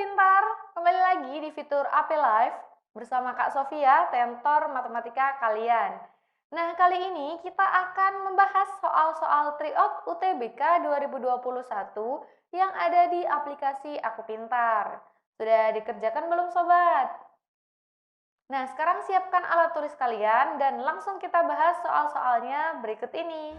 Pintar, kembali lagi di fitur AP Live bersama Kak Sofia, tentor matematika kalian. Nah, kali ini kita akan membahas soal-soal tryout UTBK 2021 yang ada di aplikasi Aku Pintar. Sudah dikerjakan belum sobat? Nah, sekarang siapkan alat tulis kalian dan langsung kita bahas soal-soalnya berikut ini.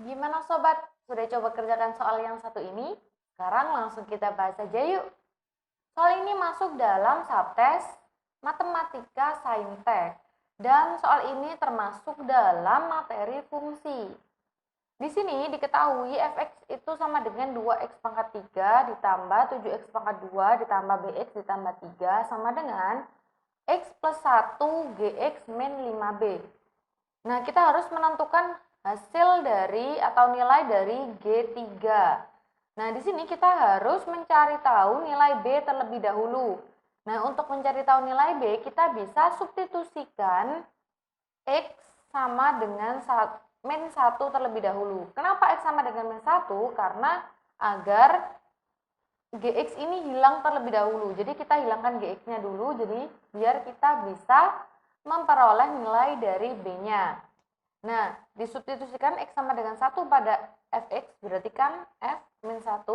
Gimana sobat? Sudah coba kerjakan soal yang satu ini? Sekarang langsung kita bahas aja yuk. Soal ini masuk dalam subtes Matematika Saintek dan soal ini termasuk dalam materi fungsi. Di sini diketahui fx itu sama dengan 2x pangkat 3 ditambah 7x pangkat 2 ditambah bx ditambah 3 sama dengan x plus 1 gx min 5b. Nah, kita harus menentukan hasil dari atau nilai dari G3. Nah, di sini kita harus mencari tahu nilai B terlebih dahulu. Nah, untuk mencari tahu nilai B, kita bisa substitusikan X sama dengan min 1 terlebih dahulu. Kenapa X sama dengan min 1? Karena agar GX ini hilang terlebih dahulu. Jadi kita hilangkan GX-nya dulu, jadi biar kita bisa memperoleh nilai dari B-nya. Nah, disubstitusikan X sama dengan 1 pada Fx, berarti kan F min 1,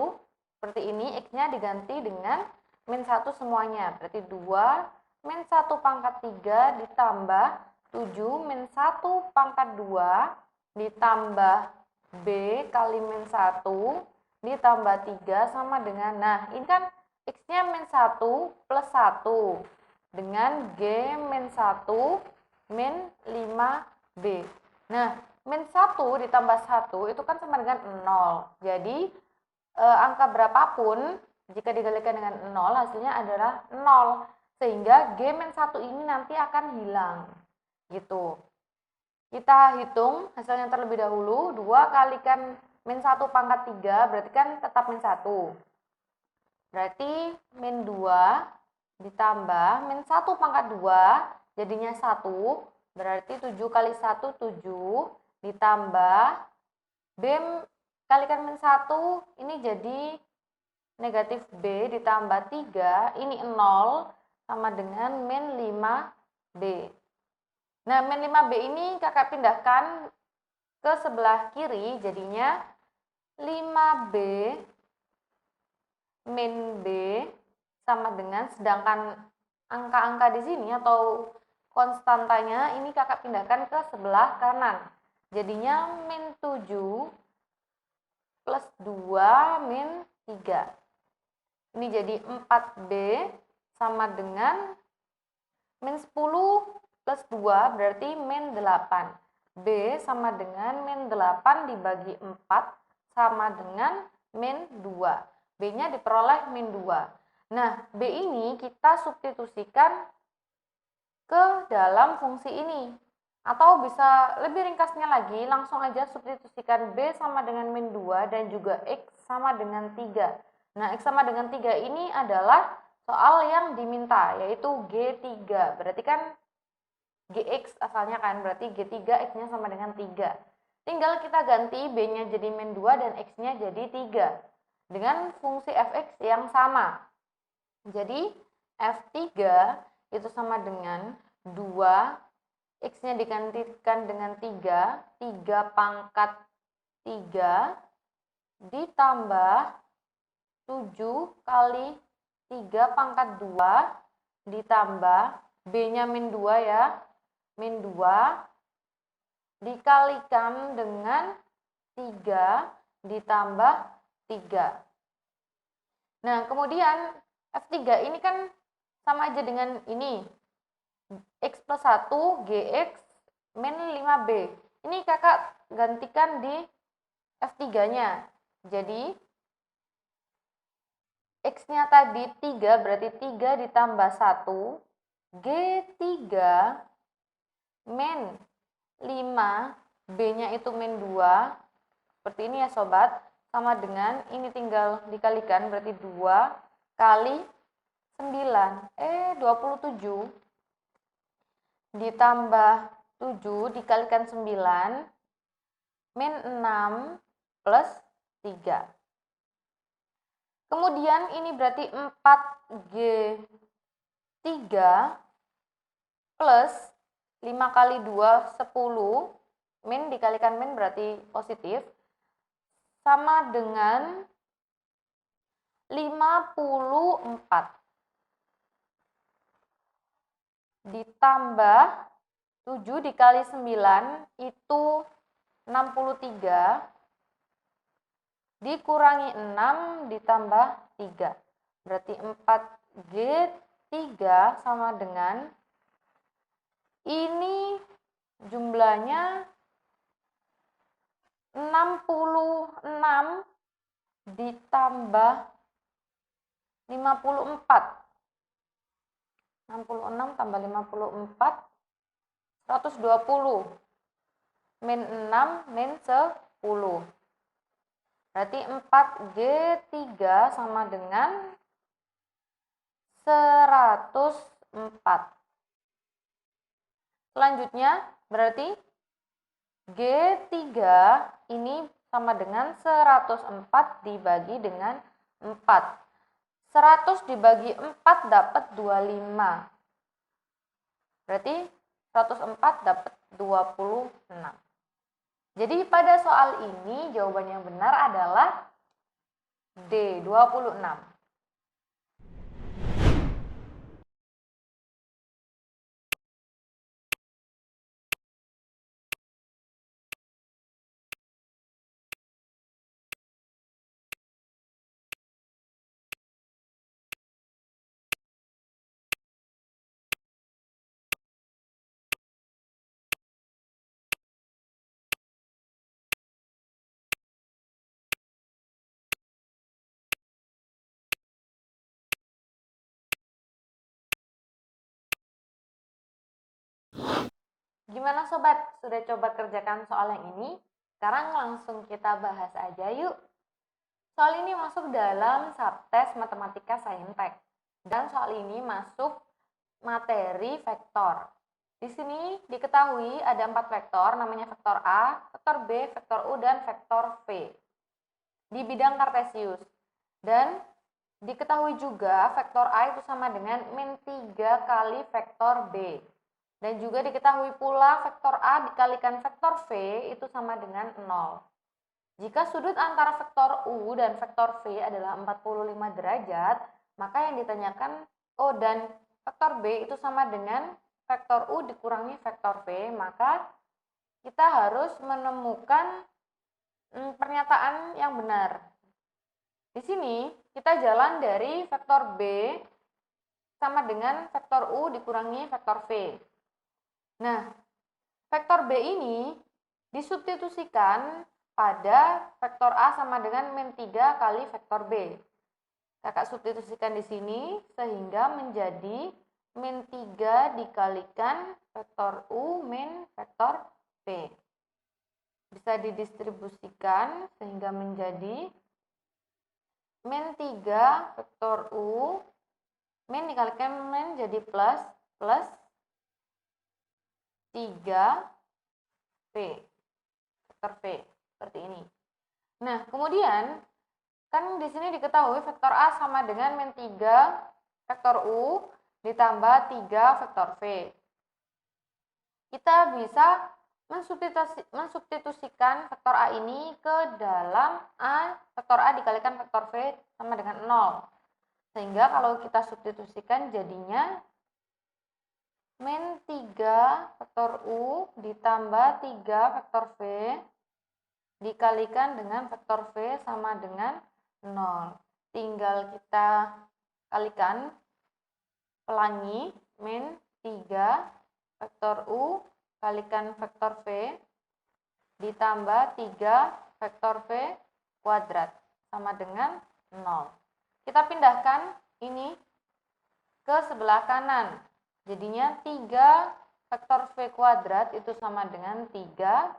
seperti ini, X-nya diganti dengan min 1 semuanya, berarti 2 min 1 pangkat 3 ditambah 7 min 1 pangkat 2 ditambah B kali min 1 ditambah 3 sama dengan, nah ini kan X-nya min 1 plus 1 dengan G min 1 min 5B. Nah, min 1 ditambah 1 itu kan sama dengan 0. Jadi, angka berapapun jika dikalikan dengan 0 hasilnya adalah 0. Sehingga G min 1 ini nanti akan hilang. Gitu. Kita hitung hasilnya terlebih dahulu. 2 kalikan min 1 pangkat 3 berarti kan tetap min 1. Berarti min 2 ditambah min 1 pangkat 2 jadinya 1. Berarti 7 kali 1, 7, ditambah B kalikan min 1, ini jadi negatif B ditambah 3, ini 0, sama dengan min 5B. Nah, min 5B ini kakak pindahkan ke sebelah kiri, jadinya 5B min B sama dengan, sedangkan angka-angka di sini atau konstantanya ini kakak pindahkan ke sebelah kanan. Jadinya min 7 plus 2 min 3. Ini jadi 4B sama dengan min 10 plus 2 berarti min 8. B sama dengan min 8 dibagi 4 sama dengan min 2. B-nya diperoleh min 2. Nah, B ini kita substitusikan ke dalam fungsi ini. Atau bisa lebih ringkasnya lagi, langsung aja substitusikan B sama dengan min 2 dan juga X sama dengan 3. Nah, X sama dengan 3 ini adalah soal yang diminta, yaitu G3. Berarti kan GX asalnya kan, berarti G3 X-nya sama dengan 3. Tinggal kita ganti B-nya jadi min 2 dan X-nya jadi 3. Dengan fungsi Fx yang sama. Jadi, F3 itu sama dengan 2, X-nya digantikan dengan 3, 3 pangkat 3, ditambah 7 kali 3 pangkat 2, ditambah B-nya min 2 ya, min 2, dikalikan dengan 3, ditambah 3. Nah, kemudian F3 ini kan sama aja dengan ini. X plus 1 GX min 5B. Ini kakak gantikan di F3-nya. Jadi X-nya tadi 3, berarti 3 ditambah 1, G3 min 5, B-nya itu min 2. Seperti ini ya sobat, sama dengan ini tinggal dikalikan, berarti 2 kali 9, 27 ditambah 7 dikalikan 9 min 6 plus 3. Kemudian ini berarti 4G3 plus 5 kali 2, 10, min dikalikan min berarti positif, sama dengan 54. Ditambah 7 dikali 9 itu 63, dikurangi 6 ditambah 3. Berarti 4G3 sama dengan, ini jumlahnya 66 ditambah 54. 66 tambah 54, 120. Min 6 min 10. Berarti 4G3 sama dengan 104. Selanjutnya berarti G3 ini sama dengan 104 dibagi dengan 4. 100 dibagi 4 dapat 25. Berarti 104 dapat 26. Jadi pada soal ini jawaban yang benar adalah D, 26. Gimana sobat? Sudah coba kerjakan soal yang ini? Sekarang langsung kita bahas aja yuk. Soal ini masuk dalam subtes matematika saintek. Dan soal ini masuk materi vektor. Di sini diketahui ada 4 vektor, namanya vektor A, vektor B, vektor U, dan vektor V. Di bidang kartesius. Dan diketahui juga vektor A itu sama dengan min 3 kali vektor B. Dan juga diketahui pula vektor A dikalikan vektor V itu sama dengan 0. Jika sudut antara vektor U dan vektor V adalah 45 derajat, maka yang ditanyakan dan vektor B itu sama dengan vektor U dikurangi vektor V, maka kita harus menemukan pernyataan yang benar. Di sini kita jalan dari vektor B sama dengan vektor U dikurangi vektor V. Nah, vektor B ini disubstitusikan pada vektor A sama dengan min 3 kali vektor B. Kakak substitusikan di sini sehingga menjadi min 3 dikalikan vektor U min vektor V. Bisa didistribusikan sehingga menjadi min 3 vektor U min dikalikan min jadi plus 3V, vektor V, seperti ini. Nah, kemudian, kan di sini diketahui vektor A sama dengan min 3 vektor U ditambah 3 vektor V. Kita bisa mensubstitusikan vektor A ini ke dalam vektor A dikalikan vektor V sama dengan 0. Sehingga kalau kita substitusikan jadinya min 3 vektor U ditambah 3 vektor V dikalikan dengan vektor V sama dengan 0. Tinggal kita kalikan, pelangi, min 3 vektor U kalikan vektor V ditambah 3 vektor V kuadrat sama dengan 0. Kita pindahkan ini ke sebelah kanan. Jadinya 3 vektor V kuadrat itu sama dengan 3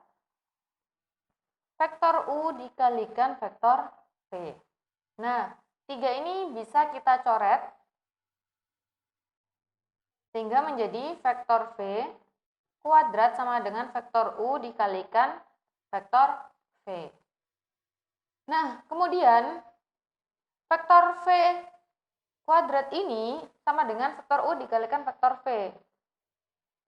vektor U dikalikan vektor V. Nah, 3 ini bisa kita coret sehingga menjadi vektor V kuadrat sama dengan vektor U dikalikan vektor V. Nah, kemudian vektor V kuadrat ini sama dengan vektor U dikalikan vektor V.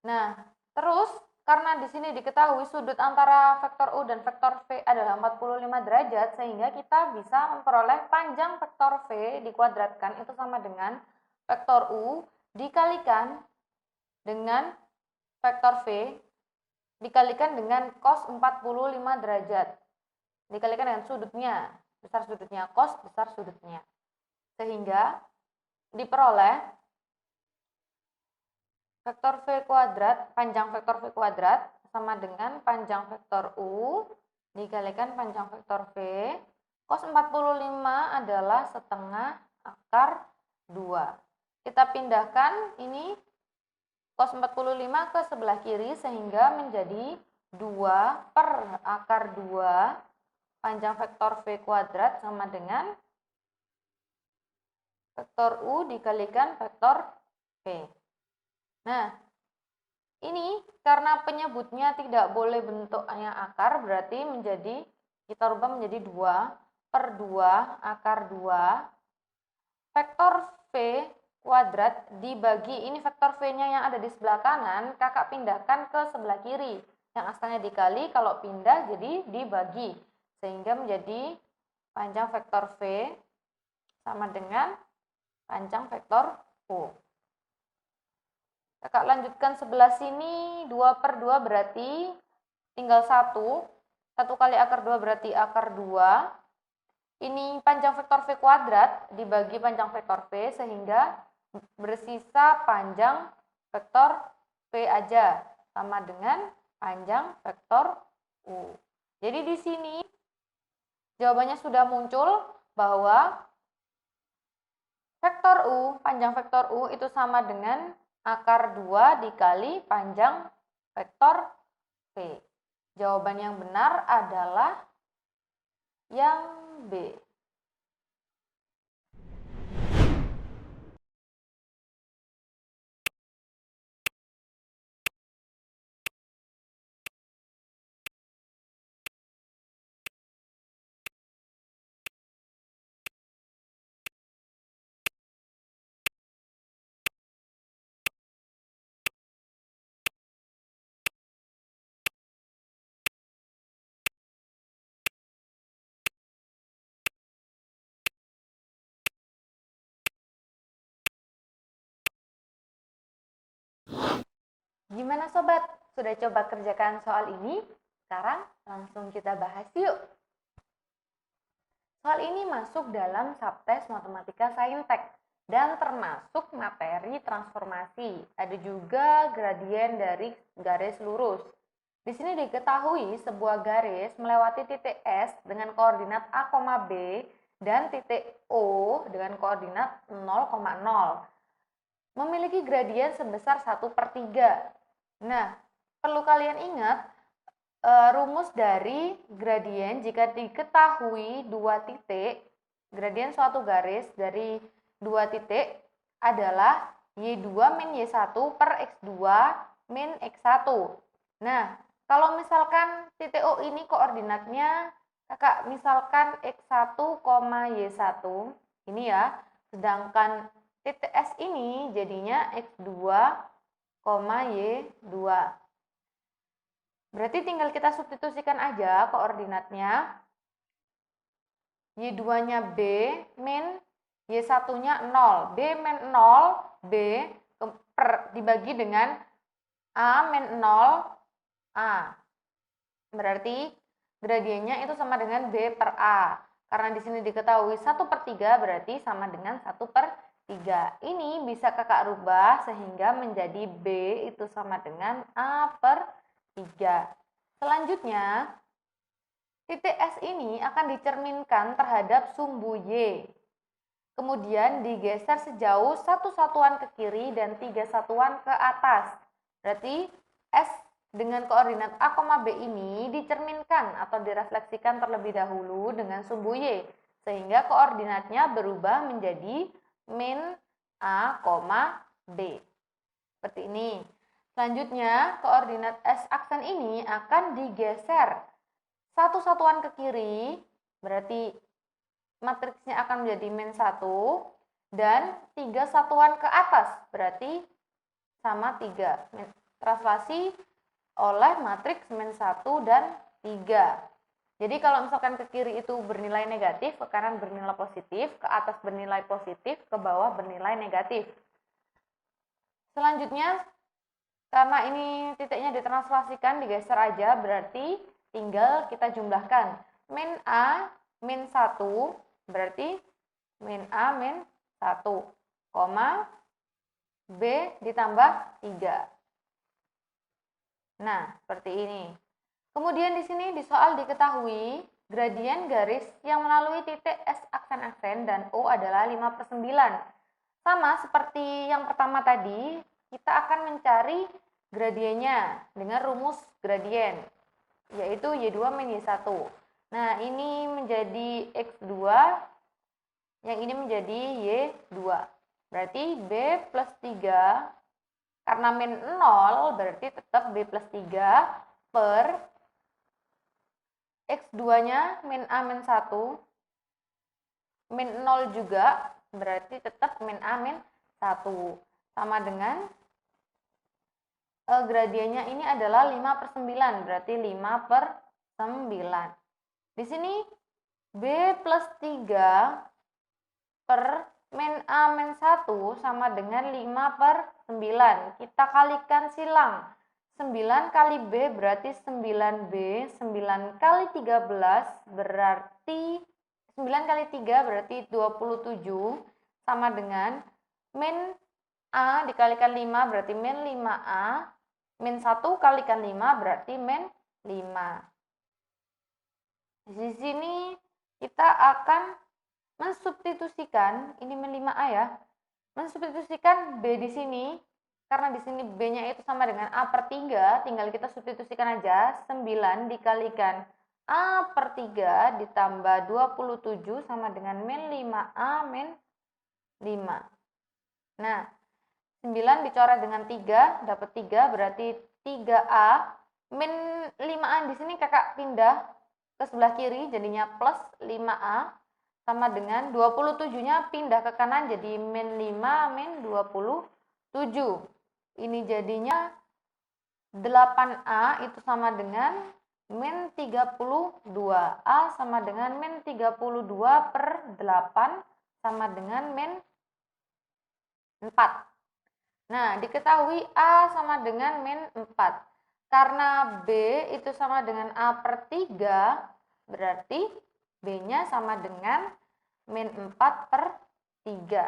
Nah, terus karena di sini diketahui sudut antara vektor U dan vektor V adalah 45 derajat, sehingga kita bisa memperoleh panjang vektor V dikuadratkan itu sama dengan vektor U dikalikan dengan vektor V dikalikan dengan cos 45 derajat. Dikalikan dengan sudutnya, besar sudutnya, cos besar sudutnya. Sehingga diperoleh vektor V kuadrat, panjang vektor V kuadrat sama dengan panjang vektor U dikalikan panjang vektor V. Cos 45 adalah setengah akar 2. Kita pindahkan ini cos 45 ke sebelah kiri sehingga menjadi 2 per akar 2 panjang vektor V kuadrat sama dengan vektor U dikalikan vektor V. Nah, ini karena penyebutnya tidak boleh bentuknya akar, berarti menjadi, kita rubah menjadi 2 per 2 akar 2 vektor V kuadrat dibagi, ini vektor V-nya yang ada di sebelah kanan, kakak pindahkan ke sebelah kiri. Yang asalnya dikali, kalau pindah jadi dibagi. Sehingga menjadi panjang vektor V sama dengan panjang vektor U. Kakak lanjutkan sebelah sini, 2 per 2 berarti tinggal 1. 1 kali akar 2 berarti akar 2. Ini panjang vektor V kuadrat dibagi panjang vektor V sehingga bersisa panjang vektor V aja sama dengan panjang vektor U. Jadi di sini jawabannya sudah muncul bahwa vektor U, panjang vektor U itu sama dengan akar 2 dikali panjang vektor V. Jawaban yang benar adalah yang B. Gimana sobat? Sudah coba kerjakan soal ini? Sekarang langsung kita bahas yuk. Soal ini masuk dalam subtes Matematika Saintek dan termasuk materi transformasi. Ada juga gradien dari garis lurus. Di sini diketahui sebuah garis melewati titik S dengan koordinat A, B dan titik O dengan koordinat 0,0. Memiliki gradien sebesar 1/3. Nah, perlu kalian ingat rumus dari gradien jika diketahui dua titik, gradien suatu garis dari dua titik adalah Y2 min Y1 per X2 min X1. Nah, kalau misalkan titik O ini koordinatnya kakak misalkan X1, Y1 ini ya, sedangkan titik S ini jadinya X2, Y2. Berarti tinggal kita substitusikan aja koordinatnya. Y2-nya B min Y1-nya 0. B min 0, B dibagi dengan A min 0, A. Berarti gradiennya itu sama dengan B per A. Karena di sini diketahui 1/3 berarti sama dengan 1/3. 3. Ini bisa kakak rubah sehingga menjadi B itu sama dengan A per 3. Selanjutnya, titik S ini akan dicerminkan terhadap sumbu Y. Kemudian digeser sejauh 1 satuan ke kiri dan 3 satuan ke atas. Berarti S dengan koordinat A, B ini dicerminkan atau direfleksikan terlebih dahulu dengan sumbu Y. Sehingga koordinatnya berubah menjadi min A, B. Seperti ini. Selanjutnya, koordinat S aksen ini akan digeser 1 satuan ke kiri, berarti matriksnya akan menjadi min 1, dan 3 satuan ke atas, berarti sama 3. Translasi oleh matriks min 1 dan 3. Jadi kalau misalkan ke kiri itu bernilai negatif, ke kanan bernilai positif, ke atas bernilai positif, ke bawah bernilai negatif. Selanjutnya, karena ini titiknya ditranslasikan, digeser aja, berarti tinggal kita jumlahkan. Min A, min 1, berarti min A, min 1, koma, B ditambah 3. Nah, seperti ini. Kemudian di sini di soal diketahui gradien garis yang melalui titik S aksen dan O adalah 5/9. Sama seperti yang pertama tadi, kita akan mencari gradiennya dengan rumus gradien, yaitu Y2 min Y1. Nah, ini menjadi X2, yang ini menjadi Y2. Berarti B plus 3, karena min 0, berarti tetap B plus 3 per X2-nya min A min 1, min 0 juga, berarti tetap min A min 1. Sama dengan gradiennya ini adalah 5/9, berarti 5/9. Di sini B plus 3 per min A min 1 sama dengan 5/9. Kita kalikan silang. 9 kali B berarti 9B, 9 kali 13 berarti 9 kali 3 berarti 27, sama dengan min A dikalikan 5 berarti min 5A, min 1 kalikan 5 berarti min 5. Di sini kita akan mensubstitusikan, ini min 5A ya, mensubstitusikan B di sini. Karena di sini B-nya itu sama dengan A per 3, tinggal kita substitusikan aja. 9 dikalikan A per 3 ditambah 27 sama dengan min 5A min 5. Nah, 9 dicoret dengan 3, dapat 3, berarti 3A. Min 5A di sini kakak pindah ke sebelah kiri, jadinya plus 5A. Sama dengan 27-nya pindah ke kanan, jadi min 5 min 27. Ini jadinya 8A itu sama dengan min 32. A sama dengan min 32 per 8 sama dengan min 4. Nah, diketahui A sama dengan min 4. Karena B itu sama dengan A per 3, berarti B-nya sama dengan min 4 per 3.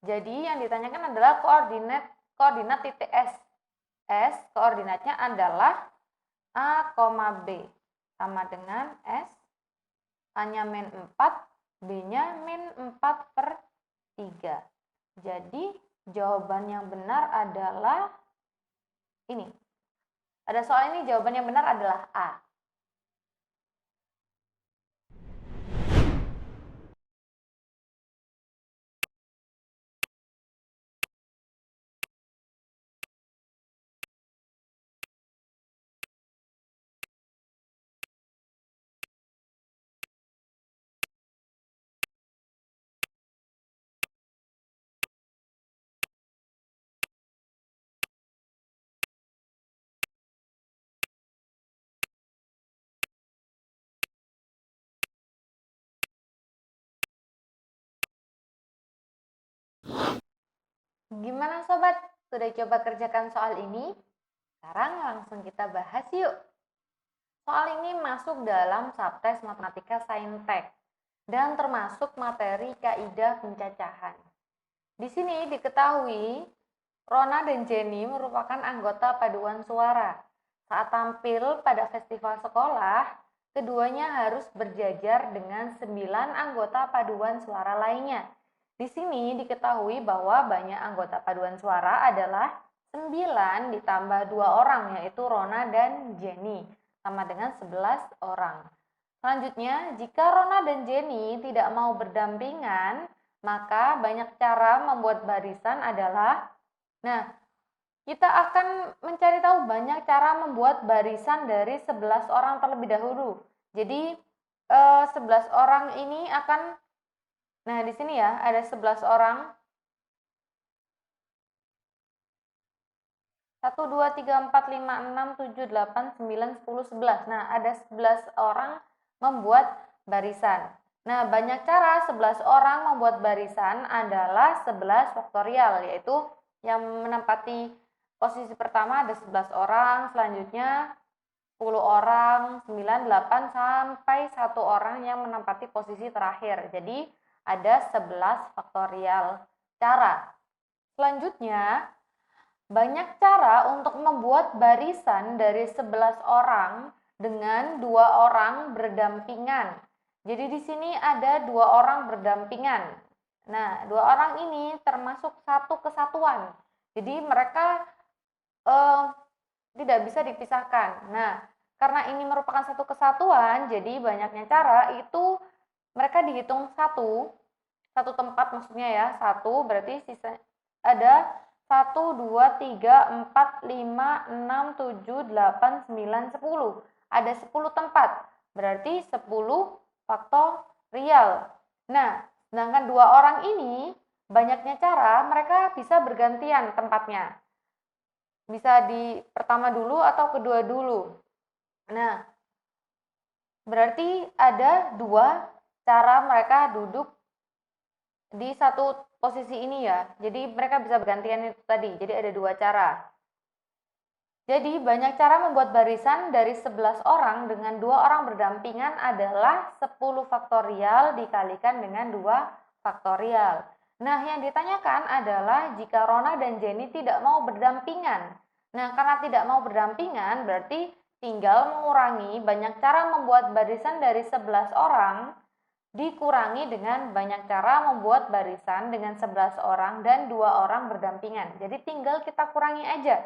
Jadi yang ditanyakan adalah koordinat titik S. S koordinatnya adalah A, B. Sama dengan S, A-nya min 4, B-nya min 4 per 3. Jadi jawaban yang benar adalah ini. Pada soal ini jawaban yang benar adalah A. Gimana sobat? Sudah coba kerjakan soal ini? Sekarang langsung kita bahas yuk. Soal ini masuk dalam subtes matematika saintek dan termasuk materi kaidah pencacahan. Di sini diketahui Rona dan Jenny merupakan anggota paduan suara. Saat tampil pada festival sekolah, keduanya harus berjajar dengan 9 anggota paduan suara lainnya. Di sini diketahui bahwa banyak anggota paduan suara adalah 9 ditambah 2 orang, yaitu Rona dan Jenny, sama dengan 11 orang. Selanjutnya, jika Rona dan Jenny tidak mau berdampingan, maka banyak cara membuat barisan adalah, nah, kita akan mencari tahu banyak cara membuat barisan dari 11 orang terlebih dahulu. Jadi 11 orang ini akan, nah di sini ya ada 11 orang. 1, 2, 3, 4, 5, 6, 7, 8, 9, 10, 11. Nah, ada 11 orang membuat barisan. Nah, banyak cara 11 orang membuat barisan adalah 11 faktorial, yaitu yang menempati posisi pertama ada 11 orang, selanjutnya 10 orang, 9, 8, sampai 1 orang yang menempati posisi terakhir. Jadi, ada 11 faktorial cara. Selanjutnya, banyak cara untuk membuat barisan dari 11 orang dengan 2 orang berdampingan. Jadi di sini ada 2 orang berdampingan. Nah, 2 orang ini termasuk satu kesatuan. Jadi mereka tidak bisa dipisahkan. Nah, karena ini merupakan satu kesatuan, jadi banyaknya cara itu mereka dihitung satu tempat maksudnya ya, satu berarti sisa ada 1, 2, 3, 4, 5, 6, 7, 8, 9, 10. Ada 10 tempat, berarti 10 faktorial. Nah, sedangkan 2 orang ini, banyaknya cara mereka bisa bergantian tempatnya. Bisa di pertama dulu atau kedua dulu. Nah, berarti ada 2 cara mereka duduk di satu posisi ini ya. Jadi mereka bisa bergantian itu tadi. Jadi ada 2 cara. Jadi banyak cara membuat barisan dari 11 orang dengan 2 orang berdampingan adalah 10 faktorial dikalikan dengan 2 faktorial. Nah, yang ditanyakan adalah jika Rona dan Jenny tidak mau berdampingan. Nah, karena tidak mau berdampingan berarti tinggal mengurangi banyak cara membuat barisan dari 11 orang dikurangi dengan banyak cara membuat barisan dengan 11 orang dan 2 orang berdampingan. Jadi tinggal kita kurangi aja.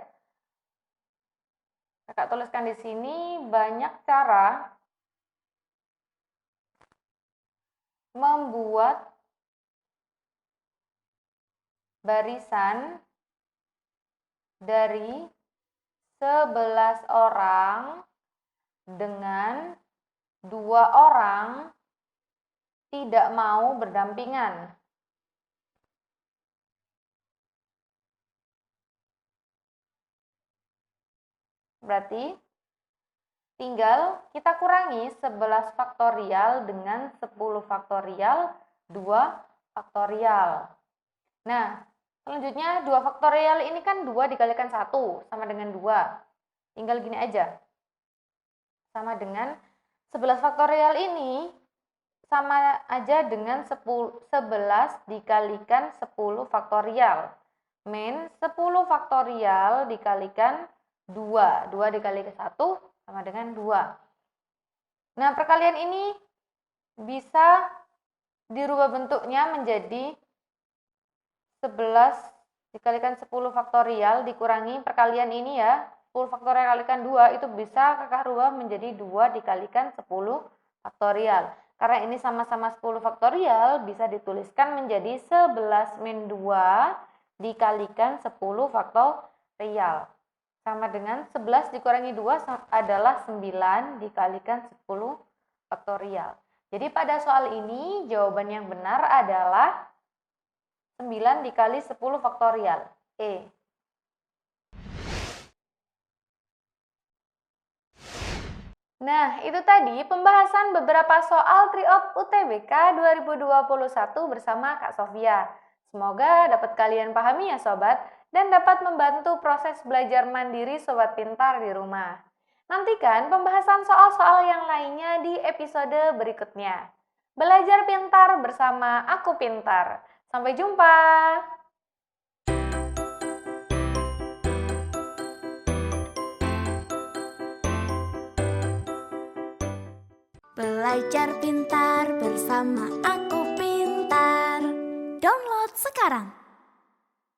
Kakak tuliskan di sini banyak cara membuat barisan dari 11 orang dengan 2 orang tidak mau berdampingan. Berarti tinggal kita kurangi 11 faktorial dengan 10 faktorial, 2 faktorial. Nah, selanjutnya 2 faktorial ini kan 2 dikalikan 1 sama dengan 2. Tinggal gini aja. Sama dengan 11 faktorial ini sama aja dengan 11 dikalikan 10 faktorial. Min 10 faktorial dikalikan 2. 2 dikalikan 1 sama dengan 2. Nah, perkalian ini bisa dirubah bentuknya menjadi 11 dikalikan 10 faktorial dikurangi perkalian ini ya. 10 faktorial kalikan 2 itu bisa kakak rubah menjadi 2 dikalikan 10 faktorial. Karena ini sama-sama 10 faktorial, bisa dituliskan menjadi 11 min 2 dikalikan 10 faktorial. Sama dengan 11 dikurangi 2 adalah 9 dikalikan 10 faktorial. Jadi pada soal ini jawaban yang benar adalah 9 dikali 10 faktorial. E. Nah, itu tadi pembahasan beberapa soal Triop UTBK 2021 bersama Kak Sofia. Semoga dapat kalian pahami ya sobat, dan dapat membantu proses belajar mandiri sobat pintar di rumah. Nantikan pembahasan soal-soal yang lainnya di episode berikutnya. Belajar pintar bersama Aku Pintar. Sampai jumpa! Belajar pintar bersama Aku Pintar. Download sekarang.